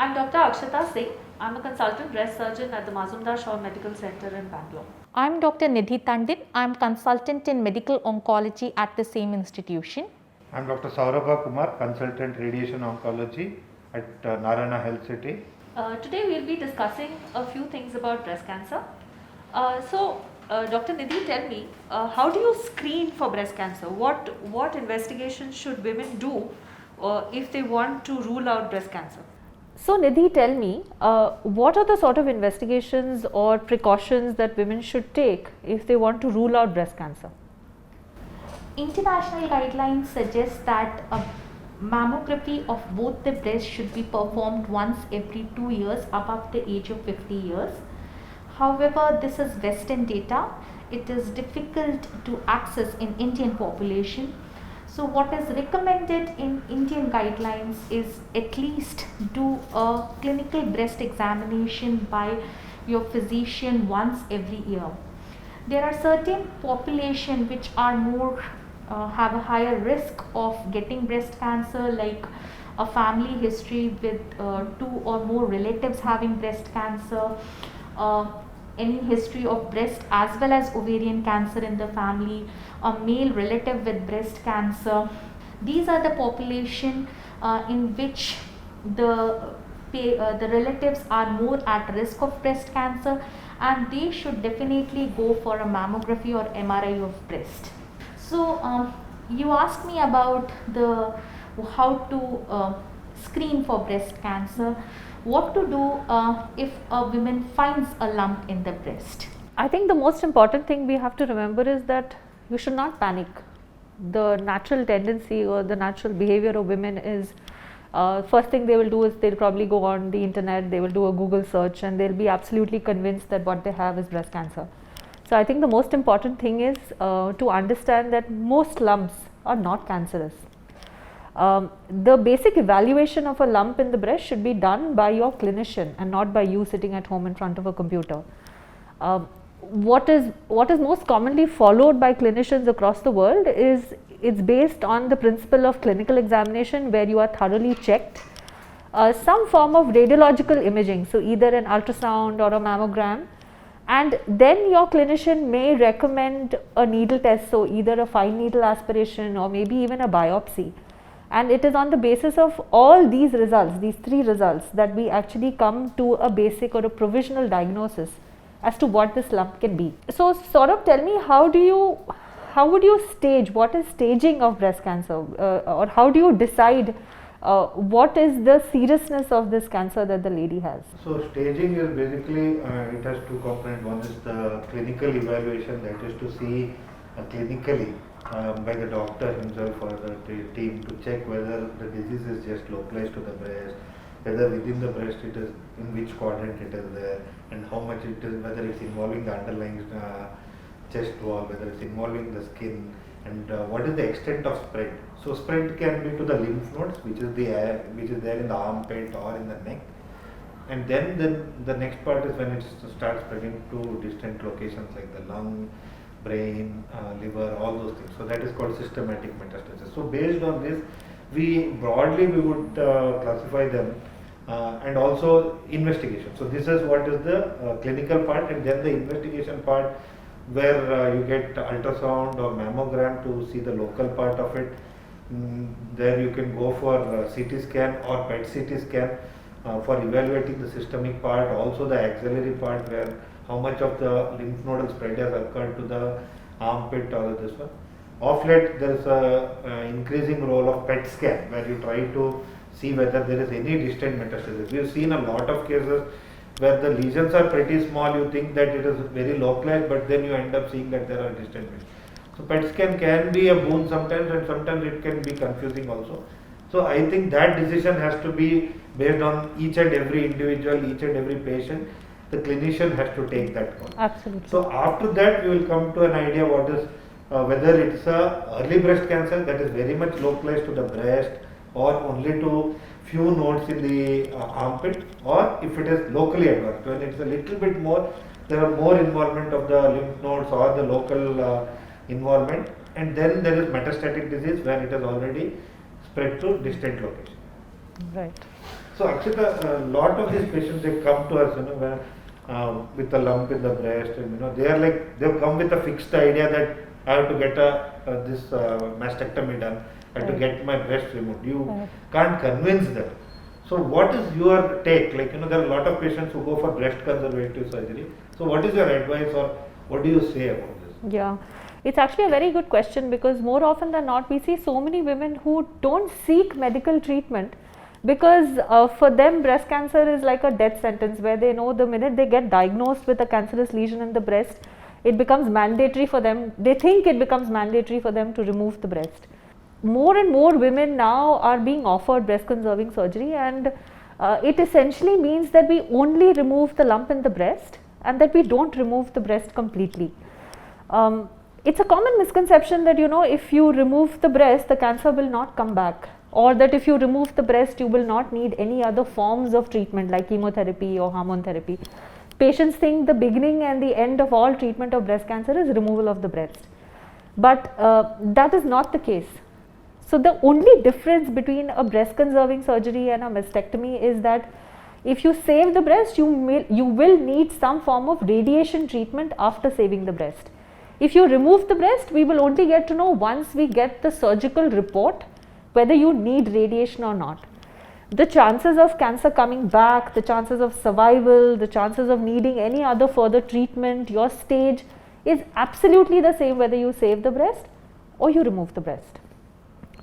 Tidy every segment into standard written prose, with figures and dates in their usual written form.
I'm Dr. Akshita Singh. I'm a consultant breast surgeon at the Mazumdar Shaw Medical Center in Bangalore. I'm Dr. Nidhi Tandon. I'm consultant in medical oncology at the same institution. I'm Dr. Saurabha Kumar, consultant radiation oncology at Narayana Health City. Today we'll be discussing a few things about breast cancer. Dr. Nidhi, tell me, how do you screen for breast cancer? What investigations should women do if they want to rule out breast cancer? So Nidhi, tell me, what are the sort of investigations or precautions that women should take if they want to rule out breast cancer? International guidelines suggest that a mammography of both the breasts should be performed once every 2 years above the age of 50 years. However, this is Western data. It is difficult to access in Indian population. So what is recommended in Indian guidelines is at least do a clinical breast examination by your physician once every year. There are certain population which are more have a higher risk of getting breast cancer, like a family history with 2 or more relatives having breast cancer, any history of breast as well as ovarian cancer in the family, a male relative with breast cancer. These are the population in which the relatives are more at risk of breast cancer, and they should definitely go for a mammography or MRI of breast. So you asked me about the how to screen for breast cancer. What to do if a woman finds a lump in the breast? I think the most important thing we have to remember is that you should not panic. The natural tendency or the natural behavior of women is first thing they will do is they'll probably go on the internet, they will do a Google search, and they'll be absolutely convinced that what they have is breast cancer. So I think the most important thing is to understand that most lumps are not cancerous. The basic evaluation of a lump in the breast should be done by your clinician and not by you sitting at home in front of a computer. What is most commonly followed by clinicians across the world is it's based on the principle of clinical examination, where you are thoroughly checked, some form of radiological imaging, so either an ultrasound or a mammogram, and then your clinician may recommend a needle test, so either a fine needle aspiration or maybe even a biopsy. And it is on the basis of all these results, these 3 results, that we actually come to a basic or a provisional diagnosis as to what this lump can be. So Saurabh, tell me, how would you stage, what is staging of breast cancer, or how do you decide what is the seriousness of this cancer that the lady has? So staging is basically, it has 2 components. One is the clinical evaluation, that is to see clinically by the doctor himself or the team to check whether the disease is just localized to the breast, whether within the breast it is, in which quadrant it is there, and how much it is, whether it's involving the underlying chest wall, whether it's involving the skin, and what is the extent of spread. So spread can be to the lymph nodes, which is there in the armpit or in the neck, and then the next part is when it starts spreading to distant locations like the lung, brain, liver, all those things. So that is called systematic metastasis. So based on this, we would classify them, and also investigation. So this is what is the clinical part, and then the investigation part, where you get ultrasound or mammogram to see the local part of it. There you can go for CT scan or PET CT scan for evaluating the systemic part, also the axillary part, where how much of the lymph nodal spread has occurred to the armpit or this one. Of late, there is a increasing role of PET scan, where you try to see whether there is any distant metastasis. We have seen a lot of cases where the lesions are pretty small, you think that it is very localized, but then you end up seeing that there are distant metastases. So PET scan can be a boon sometimes, and sometimes it can be confusing also. So I think that decision has to be based on each and every individual, each and every patient. The clinician has to take that call. Absolutely. So after that, we will come to an idea what is whether it's a early breast cancer that is very much localized to the breast, or only to few nodes in the armpit, or if it is locally advanced. When it's a little bit more, there are more involvement of the lymph nodes or the local involvement, and then there is metastatic disease where it has already spread to distant location. Right. So Akshita, a lot of these patients, they come to us, where, with a lump in the breast, and they are like, they've come with a fixed idea that I have to get this mastectomy done, I have to get my breast removed. You can't convince them. So what is your take? Like, there are a lot of patients who go for breast conservative surgery. So what is your advice, or what do you say about this? Yeah, it's actually a very good question, because more often than not we see so many women who don't seek medical treatment because for them breast cancer is like a death sentence, where they know the minute they get diagnosed with a cancerous lesion in the breast, it becomes mandatory for them, they think it becomes mandatory for them to remove the breast. More and more women now are being offered breast conserving surgery, and it essentially means that we only remove the lump in the breast and that we don't remove the breast completely. It's a common misconception that if you remove the breast, the cancer will not come back, or that if you remove the breast, you will not need any other forms of treatment like chemotherapy or hormone therapy. Patients think the beginning and the end of all treatment of breast cancer is removal of the breast, but that is not the case. So the only difference between a breast conserving surgery and a mastectomy is that if you save the breast, you will need some form of radiation treatment after saving the breast. If you remove the breast, we will only get to know once we get the surgical report whether you need radiation or not. The chances of cancer coming back, the chances of survival, the chances of needing any other further treatment, your stage is absolutely the same whether you save the breast or you remove the breast.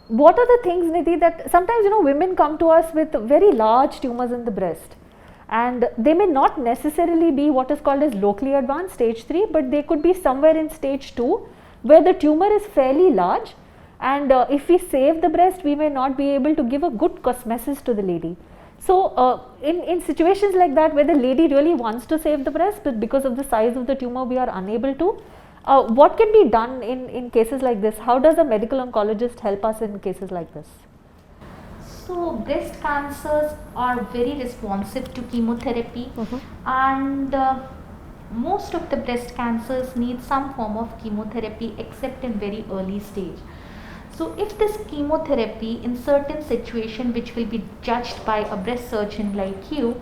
What are the things, Nidhi, that sometimes women come to us with very large tumors in the breast, and they may not necessarily be what is called as locally advanced stage 3, but they could be somewhere in stage 2 where the tumor is fairly large, and if we save the breast, we may not be able to give a good cosmesis to the lady. So in situations like that, where the lady really wants to save the breast, but because of the size of the tumor we are unable to, what can be done in cases like this? How does a medical oncologist help us in cases like this? So breast cancers are very responsive to chemotherapy, and most of the breast cancers need some form of chemotherapy except in very early stage. So if this chemotherapy in certain situation, which will be judged by a breast surgeon like you,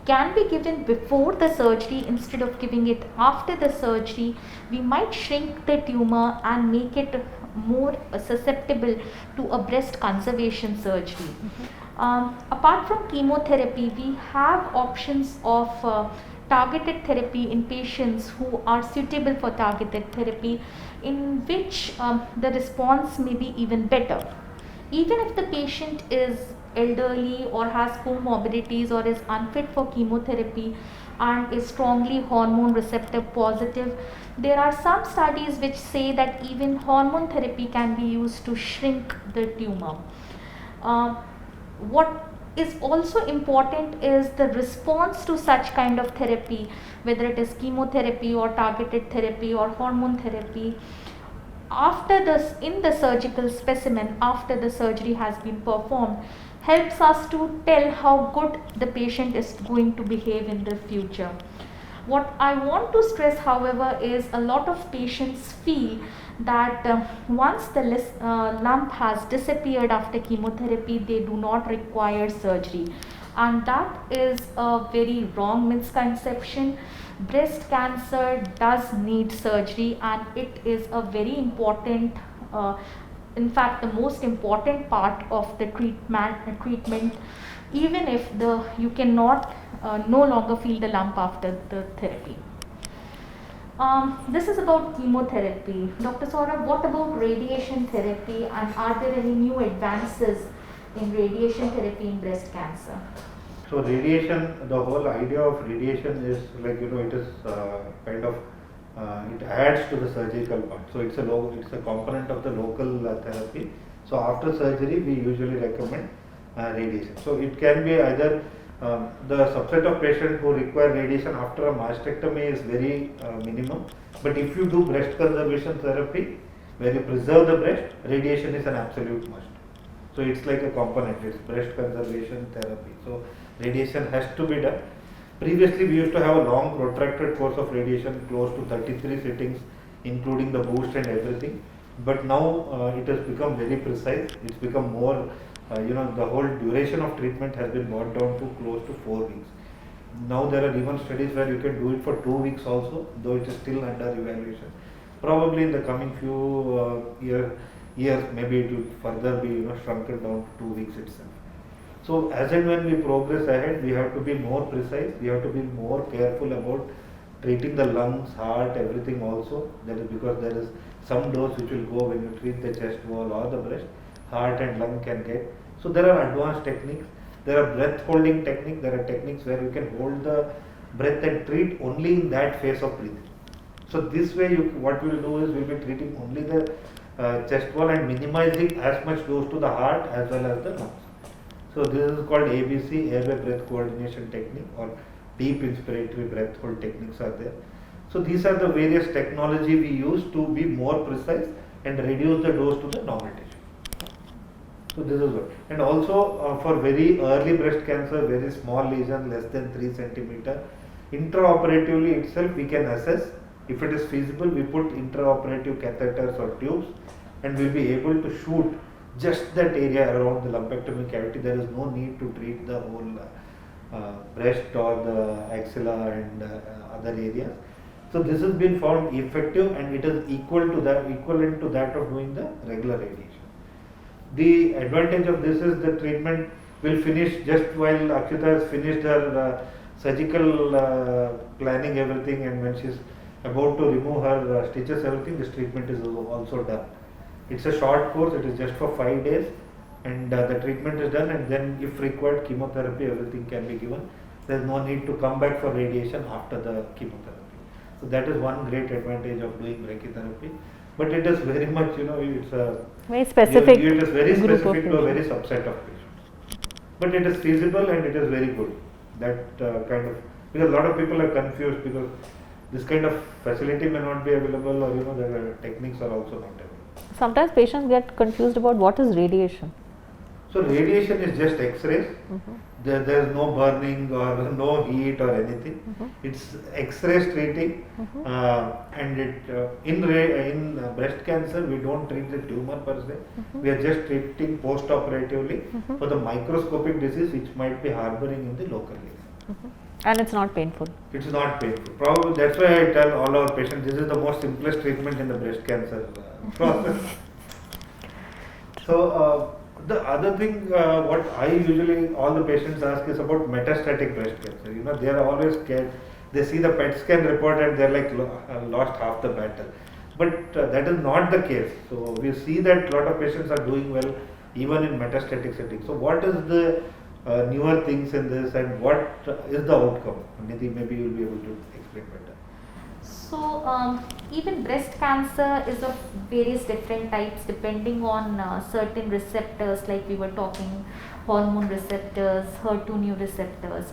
can be given before the surgery instead of giving it after the surgery, we might shrink the tumor and make it more susceptible to a breast conservation surgery. Apart from chemotherapy, we have options of targeted therapy in patients who are suitable for targeted therapy, in which the response may be even better. Even if the patient is elderly or has comorbidities or is unfit for chemotherapy and is strongly hormone receptor positive, there are some studies which say that even hormone therapy can be used to shrink the tumor. What is also important is the response to such kind of therapy, whether it is chemotherapy or targeted therapy or hormone therapy, after this, in the surgical specimen, after the surgery has been performed, helps us to tell how good the patient is going to behave in the future. What I want to stress, however, is a lot of patients feel that once the lump has disappeared after chemotherapy, they do not require surgery, and that is a very wrong misconception. Breast cancer does need surgery, and it is a very important, in fact the most important part of the treatment, even if you cannot no longer feel the lump after the therapy. This is about chemotherapy. Dr. Saurabha, what about radiation therapy, and are there any new advances in radiation therapy in breast cancer? So radiation, the whole idea of radiation is like, it is kind of, it adds to the surgical part. So it's a component of the local therapy. So after surgery, we usually recommend radiation. So it can be either the subset of patients who require radiation after a mastectomy is very minimum. But if you do breast conservation therapy, where you preserve the breast, radiation is an absolute must. So it's like a component, it's breast conservation therapy. So radiation has to be done. Previously we used to have a long protracted course of radiation, close to 33 sittings, including the boost and everything. But now it has become very precise, it's become more the whole duration of treatment has been brought down to close to 4 weeks. Now there are even studies where you can do it for 2 weeks also, though it is still under evaluation. Probably in the coming few years, maybe it will further be shrunken down to 2 weeks itself. So as and when we progress ahead, we have to be more precise. We have to be more careful about treating the lungs, heart, everything also. That is because there is some dose which will go when you treat the chest wall or the breast. Heart and lung can get. So there are advanced techniques. There are breath holding techniques. There are techniques where you can hold the breath and treat only in that phase of breathing. So this way, what we will do is we will be treating only the chest wall and minimizing as much dose to the heart as well as the lungs. So this is called ABC, airway breath coordination technique, or deep inspiratory breath hold techniques are there. So these are the various technology we use to be more precise and reduce the dose to the normal tissue. So this is what. And also for very early breast cancer, very small lesion less than 3 centimeter, intraoperatively itself we can assess. If it is feasible, we put intraoperative catheters or tubes and we'll be able to shoot just that area around the lumpectomy cavity. There is no need to treat the whole breast or the axilla and other areas. So this has been found effective and it is equivalent to that of doing the regular radiation. The advantage of this is the treatment will finish just while Akshita has finished her surgical planning everything, and when she's about to remove her stitches everything, this treatment is also done. It's a short course, it is just for 5 days, and the treatment is done, and then if required chemotherapy, everything can be given. There is no need to come back for radiation after the chemotherapy. So that is one great advantage of doing brachytherapy. But it is very much, it's a very specific. It is very group specific of to a very subset of patients. But it is feasible and it is very good. That kind of, because a lot of people are confused because this kind of facility may not be available, or the techniques are also not available. Sometimes patients get confused about what is radiation. So radiation is just X-rays. There is no burning or no heat or anything. It's X-rays treating, and in breast cancer we don't treat the tumor per se. We are just treating post-operatively for the microscopic disease which might be harboring in the local area. And it's not painful. It's not painful. Probably that's why I tell all our patients this is the most simplest treatment in the breast cancer process. So the other thing, what I usually all the patients ask is about metastatic breast cancer. They are always scared. They see the PET scan report and they're like lost half the battle. But that is not the case. So we see that a lot of patients are doing well even in metastatic settings. So what is the newer things in this, and what is the outcome? Nidhi, maybe you will be able to explain better. So even breast cancer is of various different types depending on certain receptors, like we were talking, hormone receptors, HER2 receptors,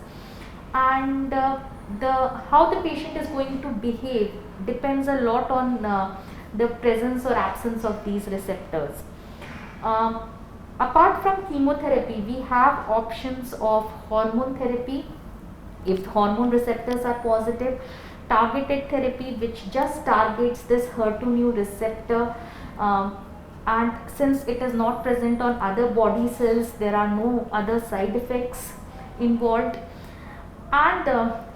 and how the patient is going to behave depends a lot on the presence or absence of these receptors. Apart from chemotherapy, we have options of hormone therapy if hormone receptors are positive, targeted therapy which just targets this HER2 receptor, and since it is not present on other body cells, there are no other side effects involved. And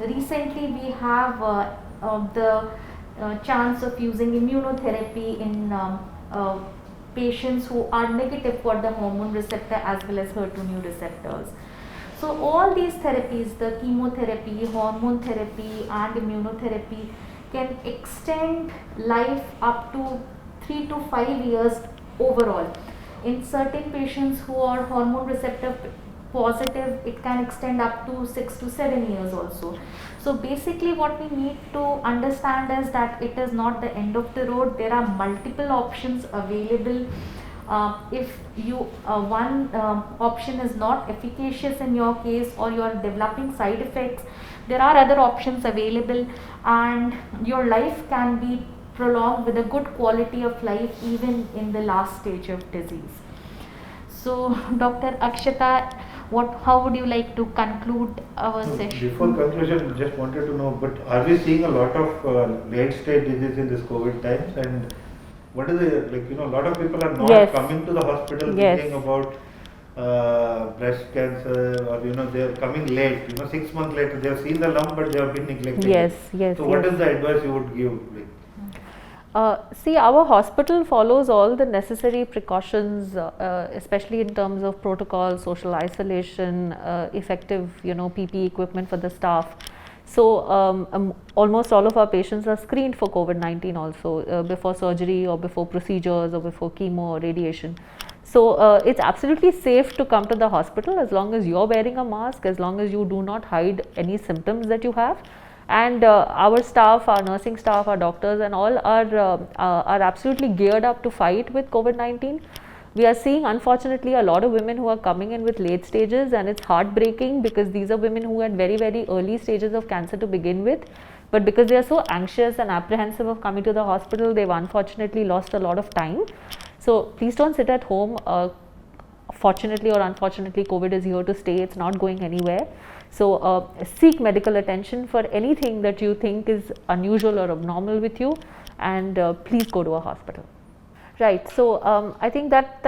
recently we have the chance of using immunotherapy in patients who are negative for the hormone receptor as well as HER2 receptors. So all these therapies, the chemotherapy, hormone therapy and immunotherapy, can extend life up to 3 to 5 years overall. In certain patients who are hormone receptor positive, it can extend up to 6 to 7 years also. So basically what we need to understand is that it is not the end of the road. There are multiple options available. If you one option is not efficacious in your case, or you are developing side effects, there are other options available, and your life can be prolonged with a good quality of life even in the last stage of disease. So Dr. Akshita, how would you like to conclude our session? Before conclusion, just wanted to know, but are we seeing a lot of late stage disease in this COVID times, and what is it, a lot of people are not coming to the hospital thinking about breast cancer, or they are coming late, 6 months later they have seen the lump but they have been neglecting Yes, it. yes, So what yes. is the advice you would give? Like, See, our hospital follows all the necessary precautions, especially in terms of protocol, social isolation, effective, PPE equipment for the staff. So, almost all of our patients are screened for COVID-19 also before surgery or before procedures or before chemo or radiation. So, it's absolutely safe to come to the hospital as long as you're wearing a mask, as long as you do not hide any symptoms that you have. And our staff, our nursing staff, our doctors and all are absolutely geared up to fight with COVID-19. We are seeing, unfortunately, a lot of women who are coming in with late stages, and it's heartbreaking because these are women who had very, very early stages of cancer to begin with. But because they are so anxious and apprehensive of coming to the hospital, they've unfortunately lost a lot of time. So please don't sit at home. Fortunately or unfortunately, COVID is here to stay. It's not going anywhere. So seek medical attention for anything that you think is unusual or abnormal with you, and please go to a hospital. Right. So I think that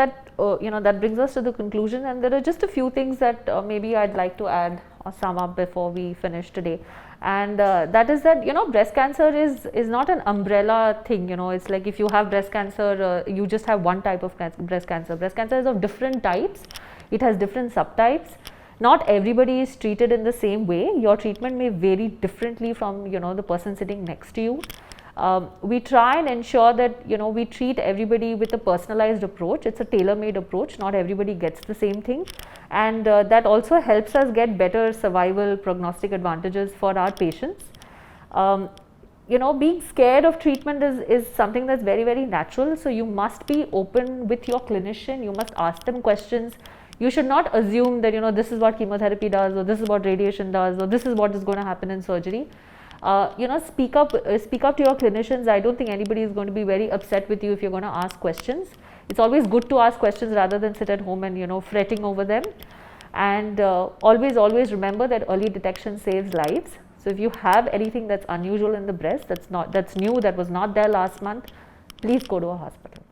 brings us to the conclusion, and there are just a few things that maybe I'd like to add or sum up before we finish today. And that is that breast cancer is not an umbrella thing. It's like if you have breast cancer, you just have one type of breast cancer. Breast cancer is of different types. It has different subtypes. Not everybody is treated in the same way. Your treatment may vary differently from the person sitting next to you. We try and ensure that we treat everybody with a personalized approach. It's a tailor-made approach. Not everybody gets the same thing, and that also helps us get better survival prognostic advantages for our patients. Being scared of treatment is something that's very, very natural. So you must be open with your clinician. You must ask them questions. You should not assume that this is what chemotherapy does, or this is what radiation does, or this is what is going to happen in surgery. Speak up to your clinicians. I don't think anybody is going to be very upset with you if you're going to ask questions. It's always good to ask questions rather than sit at home and fretting over them. And always remember that early detection saves lives. So if you have anything that's unusual in the breast, that's new, that was not there last month, please go to a hospital.